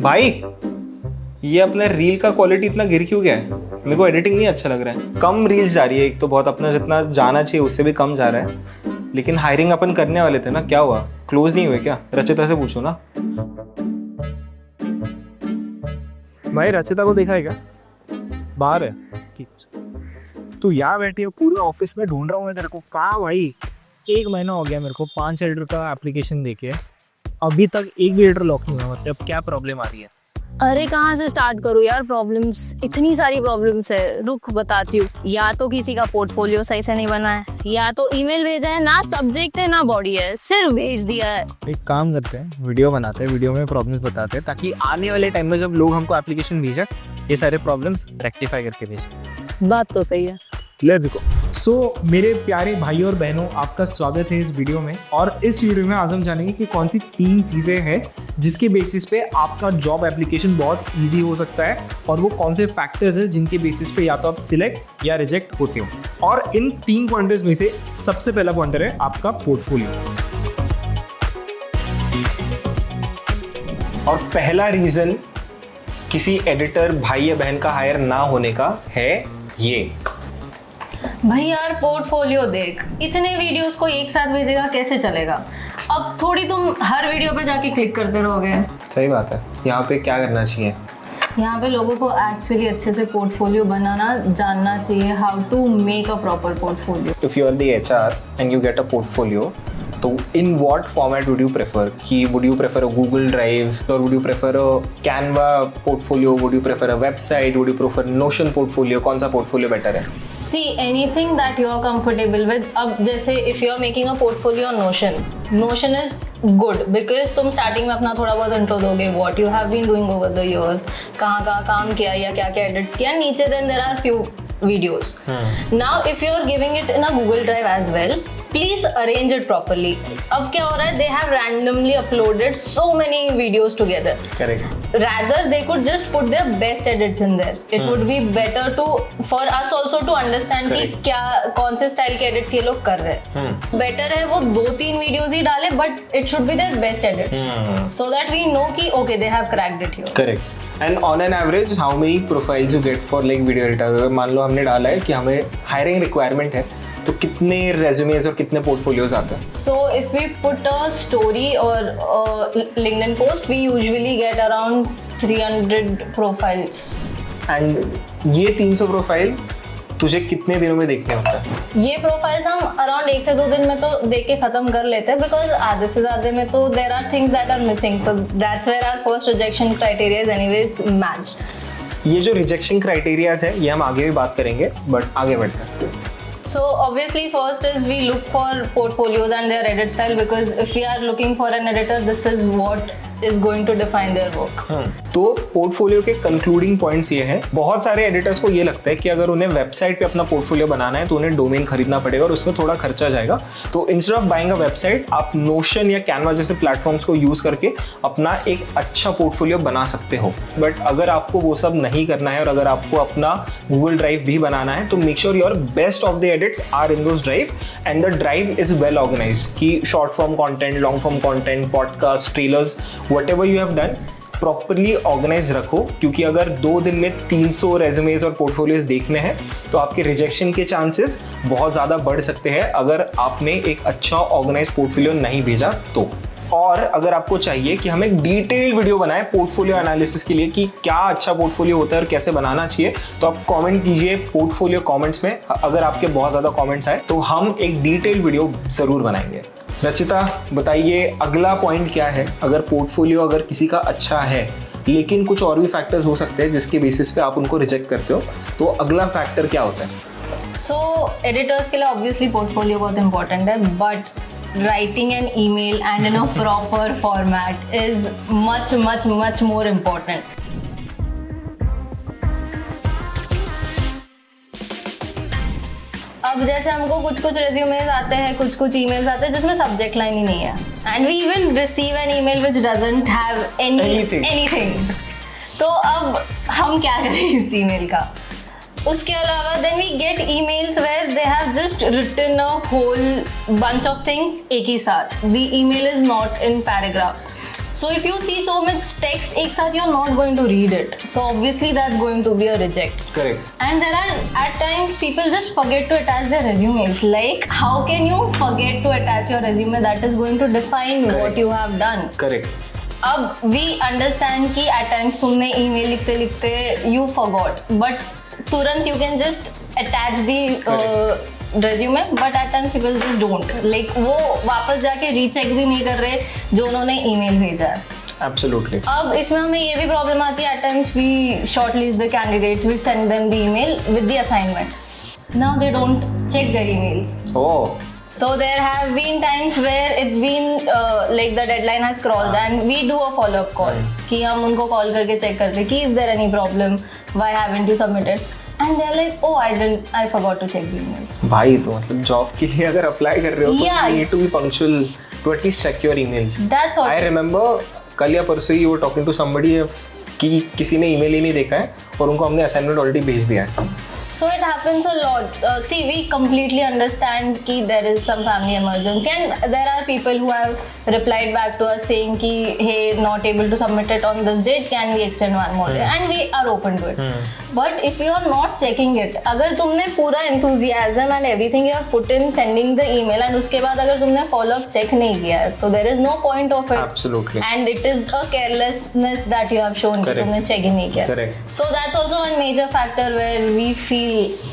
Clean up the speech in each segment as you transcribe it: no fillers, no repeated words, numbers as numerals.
भाई ये अपना रील का क्वालिटी इतना गिर क्यों गया है? मेरे को एडिटिंग नहीं अच्छा लग रहा है। कम रील्स जा रही है, एक तो बहुत अपना जितना जाना चाहिए उससे भी कम जा रहा है। लेकिन हायरिंग अपन करने वाले थे ना, क्या हुआ? क्लोज नहीं हुए क्या? रचिता से पूछो ना। भाई रचिता को देखा है क्या? बाहर है। तू यहाँ बैठी है, पूरे ऑफिस में ढूंढ रहा हूँ मैं तेरे को। कहाँ भाई? 1 महीना हो गया मेरे को 5 एडिटर का एप्लीकेशन देके, अभी तक एक भी एडिटर लॉक नहीं हुआ। मतलब क्या प्रॉब्लम आ रही है? अरे कहाँ से स्टार्ट करूँ यार, प्रॉब्लम्स इतनी सारी प्रॉब्लम्स है। रुक बताती हूँ। या तो किसी का पोर्टफोलियो सही से नहीं बना है, या तो ईमेल भेजा है ना सब्जेक्ट है ना बॉडी है, सिर्फ भेज दिया है। एक काम करते हैं, वीडियो बनाते हैं, वीडियो में प्रॉब्लम्स बताते हैं, ताकि आने वाले टाइम में जब लोग हमको एप्लीकेशन भेजें ये सारे प्रॉब्लम्स रेक्टिफाई करके भेजें। बात तो सही है। Let's go. सो मेरे प्यारे भाई और बहनों, आपका स्वागत है इस वीडियो में। और इस वीडियो में आज हम जानेंगे कि कौन सी 3 चीज़ें हैं जिसके बेसिस पे आपका जॉब एप्लीकेशन बहुत इजी हो सकता है, और वो कौन से फैक्टर्स हैं जिनके बेसिस पे या तो आप सिलेक्ट या रिजेक्ट होते हो। और इन 3 पॉइंटर्स में से सबसे पहला पॉइंटर है आपका पोर्टफोलियो। और पहला रीजन किसी एडिटर भाई या बहन का हायर ना होने का है ये। भाई यार पोर्टफोलियो देख, इतने वीडियोस को एक साथ भेजेगा कैसे चलेगा? अब थोड़ी तुम हर वीडियो पे जाके क्लिक करते रहोगे। सही बात है। यहाँ पे क्या करना चाहिए? यहाँ पे लोगों को एक्चुअली अच्छे से पोर्टफोलियो बनाना जानना चाहिए, how to make a proper portfolio. If you are the HR and you get a portfolio, तो in what format would you prefer? कि would you prefer a Google Drive or would you prefer a Canva portfolio? Would you prefer a website? Would you prefer Notion portfolio? कौन सा portfolio better है? See anything that you are comfortable with. अब जैसे if you are making a portfolio on Notion is good because तुम starting में अपना थोड़ा बहुत इंट्रो दोगे, what you have been doing over the years, कहाँ काम किया या क्या एडिट्स किया, नीचे then there are few videos. Now if you are giving it in a Google Drive as well, please arrange it properly. अब क्या हो रहा है? They have randomly uploaded so many videos together. Correct. Rather they could just put their best edits in there. It would be better to for us also to understand कि क्या कौन से style के एडिट्स ये लोग कर रहे हैं। बेटर है वो 2-3 वीडियोस ही डाले, but it should be their best edits so that we know कि okay they have cracked it here. Correct. And on an average, how many profiles you get for like video editor? अगर मान लो हमने डाला है कि हमें hiring requirement है, तो कितने resumes और कितने portfolios आते हैं? So if we put a story or a LinkedIn post, we usually get around 300 profiles. And ये 300 प्रोफाइल तुझे कितने दिनों में देखने होता है? ये प्रोफाइल्स हम अराउंड 1 से 2 दिन में तो देख के खत्म कर लेते हैं, बिकॉज आधे से ज़्यादा में तो there are things that are missing, so that's where our first rejection criteria is anyways matched. ये जो रिजेक्शन क्राइटेरियाज है ये हम आगे भी बात करेंगे, बट आगे बढ़ते हैं। So obviously first is we look for portfolios and their edit style, because if we are looking for an editor, this is what is going to define their work. तो पोर्टफोलियो के concluding points ये हैं। बहुत सारे editors को ये लगता है कि अगर उन्हें वेबसाइट पे अपना पोर्टफोलियो बनाना है तो उन्हें डोमेन खरीदना पड़ेगा और उसमें थोड़ा खर्चा जाएगा। तो instead of buying a website, आप नोशन या कैनवा जैसे प्लेटफॉर्म्स को यूज करके अपना एक अच्छा पोर्टफोलियो बना सकते हो। बट अगर आपको वो सब नहीं करना है और अगर आपको अपना गूगल ड्राइव भी बनाना है, तो make sure your best of the edits are in those drive and the drive is well organised. कि short form content, long form content, podcast, trailers, whatever you have done, properly organise रखो। क्योंकि अगर 2 दिन में 300 resumes और portfolios देखने हैं तो आपके रिजेक्शन के चांसेस बहुत ज़्यादा बढ़ सकते हैं अगर आपने एक अच्छा ऑर्गेनाइज पोर्टफोलियो नहीं भेजा तो। और अगर आपको चाहिए कि हम एक डिटेल्ड वीडियो बनाएं पोर्टफोलियो एनालिसिस के लिए कि क्या अच्छा पोर्टफोलियो होता है और कैसे बनाना चाहिए, तो आप कमेंट कीजिए पोर्टफोलियो कमेंट्स में। अगर आपके बहुत ज़्यादा कमेंट्स आए तो हम एक डिटेल्ड वीडियो ज़रूर बनाएंगे। रचिता बताइए अगला पॉइंट क्या है? अगर पोर्टफोलियो अगर किसी का अच्छा है लेकिन कुछ और भी फैक्टर्स हो सकते हैं जिसके बेसिस पे आप उनको रिजेक्ट करते हो, तो अगला फैक्टर क्या होता है? सो एडिटर्स के लिए ऑब्वियसली पोर्टफोलियो बहुत इंपॉर्टेंट है, but writing an email and in a proper format is much more important. अब जैसे हमको कुछ रेज्यूमेज आते हैं, कुछ ईमेल्स आते हैं जिसमें सब्जेक्ट लाइन ही नहीं है, and we even receive an email which doesn't have anything. तो अब हम क्या करें इस ईमेल का? उसके अलावा then we get emails where they have just written a whole bunch of things एक ही साथ। The email is not in paragraphs. So if you see so much text एक साथ, you're not going to read it. So obviously that's going to be a reject. Correct. And there are at times people just forget to attach their resumes. Like how can you forget to attach your resume? That is going to define Correct. what you have done. Correct. अब we understand कि at times तुमने email लिखते लिखते you forgot, but तुरंत you can just attach the resume, but at times people just don't. Like वो वापस जाके recheck भी नहीं कर रहे जो उन्होंने email भेजा है. Absolutely. अब इसमें हमें ये भी प्रॉब्लम आती है. At times we shortlist the candidates, we send them the email with the assignment. Now they don't check their emails. Oh. So there have been times where it's been like the deadline has crossed and we do a follow-up call कि हम उनको call करके check करते हैं कि is there any problem, why haven't you submitted, and they're like, oh I forgot to check the email. भाई तो मतलब जॉब के लिए अगर अप्लाई कर रहे हो तो Yeah. you need to be punctual to at least check your emails. That's what I remember कल या परसों ही वो talking to somebody कि किसी ने email ही नहीं देखा है और उनको हमने assignment already भेज दिया है. So it happens a lot. See, we completely understand कि there is some family emergency and there are people who have replied back to us saying कि hey, not able to submit it on this date, can we extend one more day? And we are open to it. But if you are not checking it, अगर तुमने पूरा enthusiasm and everything you have put in sending the email and उसके बाद अगर तुमने follow up check नहीं किया है, तो there is no point of it. Absolutely. And it is a carelessness that you have shown कि Correct. तुमने check ही नहीं किया. Correct. So that's also one major factor where we feel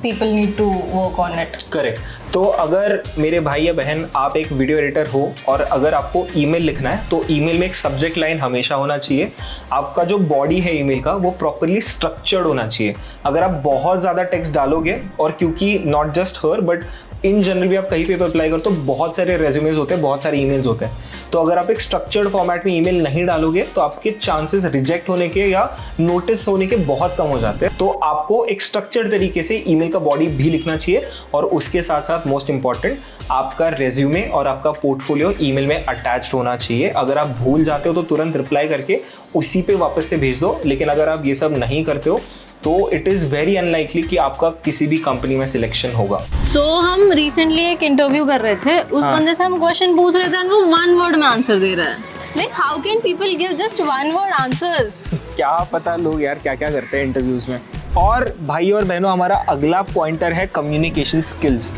people need to work on it. Correct. तो अगर मेरे भाई या बहन आप एक वीडियो एडिटर हो और अगर आपको ईमेल लिखना है तो ईमेल में एक सब्जेक्ट लाइन हमेशा होना चाहिए. आपका जो बॉडी है ईमेल का वो प्रॉपर्ली स्ट्रक्चर्ड होना चाहिए. अगर आप बहुत ज़्यादा टेक्स्ट डालोगे और क्योंकि not just her but in general भी आप कहीं पे अप्लाई करो तो बहुत सारे रेज्यूमेज होते हैं, बहुत सारे ईमेल्स होते हैं. तो अगर आप एक स्ट्रक्चर्ड फॉर्मेट में ईमेल नहीं डालोगे तो आपके चांसेस रिजेक्ट होने के या नोटिस होने के बहुत कम हो जाते हैं. तो आपको एक स्ट्रक्चर्ड तरीके से ईमेल का बॉडी भी लिखना चाहिए और उसके साथ साथ मोस्ट इंपॉर्टेंट आपका रेज्यूमे और आपका पोर्टफोलियो ईमेल में अटैच्ड होना चाहिए. अगर आप भूल जाते हो तो तुरंत रिप्लाई करके उसी पे वापस से भेज दो. लेकिन अगर आप ये सब नहीं करते हो तो इट इज़ वेरी अनलाइकली कि आपका किसी भी कंपनी में सिलेक्शन होगा. So हम रिसेंटली एक इंटरव्यू कर रहे थे, उस बंदे से हम क्वेश्चन पूछ रहे थे और वो वन वर्ड में आंसर दे रहा है. Like how can people give just one word answers? क्या पता लोग यार क्या क्या करते हैं इंटरव्यूज में. और भाई और बहनों हमारा अगला पॉइंटर है कम्युनिकेशन स्किल्स.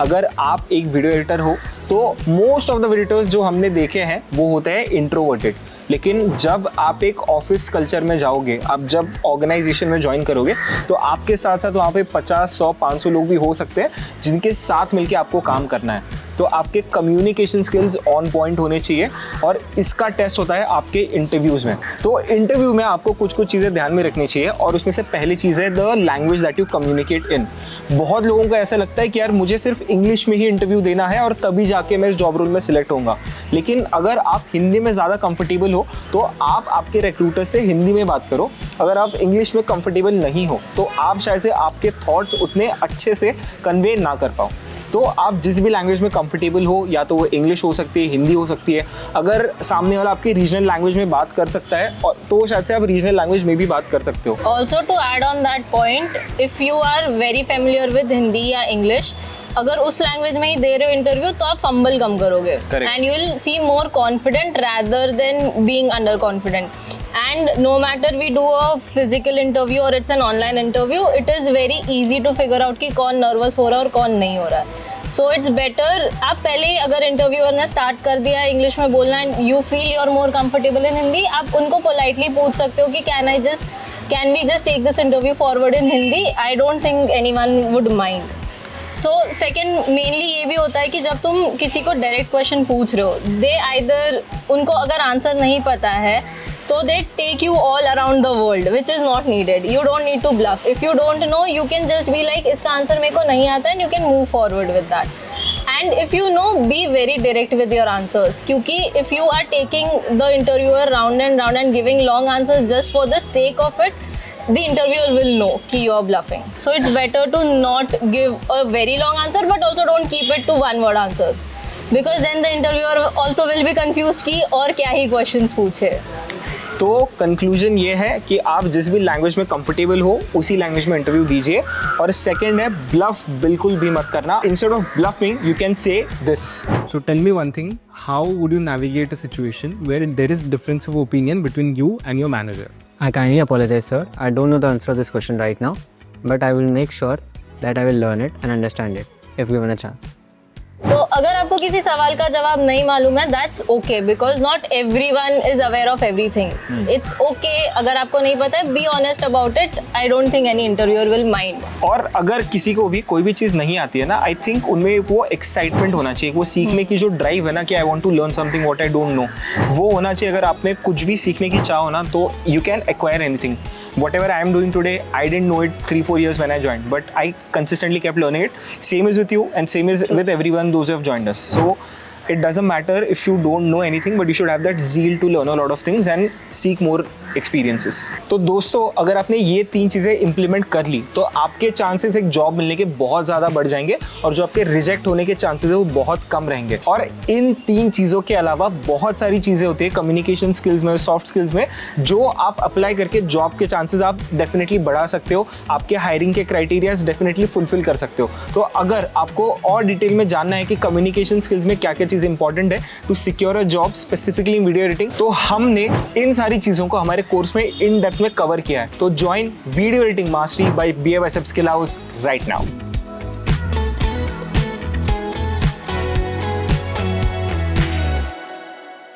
अगर आप एक वीडियो एडिटर हो तो मोस्ट ऑफ द एडिटर्स जो हमने देखे हैं वो होते हैं इंट्रोवर्टेड. लेकिन जब आप एक ऑफिस कल्चर में जाओगे, आप जब ऑर्गेनाइजेशन में ज्वाइन करोगे तो आपके साथ साथ वहाँ पे 50, 100, 500 लोग भी हो सकते हैं जिनके साथ मिलके आपको काम करना है. तो आपके कम्युनिकेशन स्किल्स ऑन पॉइंट होने चाहिए और इसका टेस्ट होता है आपके इंटरव्यूज़ में. तो इंटरव्यू में आपको कुछ कुछ चीज़ें ध्यान में रखनी चाहिए और उसमें से पहली चीज़ है the language that you communicate in. बहुत लोगों को ऐसा लगता है कि यार मुझे सिर्फ इंग्लिश में ही इंटरव्यू देना है और तभी जाके मैं इस जॉब रोल में सिलेक्ट होऊंगा. लेकिन अगर आप हिंदी में ज़्यादा कंफर्टेबल हो तो आप आपके रिक्रूटर से हिंदी में बात करो. अगर आप इंग्लिश में कंफर्टेबल नहीं हो तो आप शायद से आपके थॉट्स उतने अच्छे से कन्वे ना कर पाओ. तो आप जिस भी लैंग्वेज में कंफर्टेबल हो, या तो वो इंग्लिश हो सकती है, हिंदी हो सकती है. अगर सामने वाला आपकी रीजनल लैंग्वेज में बात कर सकता है और तो शायद से आप रीजनल लैंग्वेज में भी बात कर सकते हो. Also to add on that point, if you are very familiar with Hindi या इंग्लिश, अगर उस लैंग्वेज में ही दे रहे हो इंटरव्यू तो आप फंबल कम करोगे and you will see more confident rather than being under confident. And no matter we do a physical interview or it's an online interview, it is very easy to figure out कि कौन nervous हो रहा है और कौन नहीं हो रहा है. सो इट्स बेटर आप पहले अगर इंटरव्यूअर ने स्टार्ट कर दिया है इंग्लिश में बोलना and you feel you are more comfortable in Hindi, आप उनको पोलाइटली पूछ सकते हो कि can we just take this interview forward in Hindi. I don't think anyone would mind. So second mainly ये भी होता है कि जब तुम किसी को डायरेक्ट क्वेश्चन पूछ रहे हो, दे आइदर उनको अगर आंसर नहीं पता है तो they take you all around the world, which is not needed. You don't need to bluff. If you don't know, you can just be like इसका आंसर मेरे को नहीं आता and you can move forward with that. And if you know, be very direct with your answers. क्योंकि if you are taking the interviewer round and giving long answers just for the sake of it, the interviewer will know कि you are bluffing. So it's better to not give a very long answer, but also don't keep it to one word answers. Because then the interviewer also will be confused कि और क्या ही questions पूछे. तो conclusion ये है कि आप जिस भी लैंग्वेज में कंफर्टेबल हो उसी लैंग्वेज में इंटरव्यू दीजिए। और सेकंड है, ब्लफ बिल्कुल भी मत करना। Instead of bluffing you can say this. So tell me one thing, how would you navigate a situation where there is difference of opinion between you and your manager? I kindly apologize, sir. I don't know the answer of this question right now, but I will make sure that I will learn it and understand it if given a chance. तो अगर आपको किसी सवाल का जवाब नहीं मालूम है, that's okay, because not everyone is aware of everything. It's okay, अगर आपको नहीं पता है, be honest about it. I don't think any interviewer will mind. और अगर किसी को भी कोई भी चीज़ नहीं आती है ना, आई थिंक उनमें वो एक्साइटमेंट होना चाहिए, वो सीखने की जो ड्राइव है ना कि I want to learn something what I don't know, वो होना चाहिए। अगर आप में कुछ भी सीखने की चाह हो ना, तो you can acquire anything. Whatever I am doing today, I didn't know it 3-4 years when I joined, but I consistently kept learning it. Same is with you and same is with everyone, those who have joined us. So it doesn't matter if you don't know anything, but you should have that zeal to learn a lot of things and seek more experiences. तो दोस्तों, अगर आपने ये 3 चीज़ें implement कर ली तो आपके chances एक job मिलने के बहुत ज़्यादा बढ़ जाएंगे और जो आपके reject होने के chances है वो बहुत कम रहेंगे। और इन 3 चीज़ों के अलावा बहुत सारी चीज़ें होती है communication skills में, soft skills में, जो आप अप्लाई करके जॉब के चांसेस आप डेफिनेटली बढ़ा सकते हो, आपके हायरिंग के क्राइटेरियाज डेफिनेटली फुलफिल कर सकते हो। तो अगर आपको और डिटेल में जानना है कि कम्युनिकेशन स्किल्स में क्या क्या चीज़ें इंपॉर्टेंट है to secure a job specifically in video editing, तो हमने इन सारी चीज़ों को हमारे कोर्स में इन डेप्थ में कवर किया है। तो join video editing mastery by BA Biceps Skill House right now.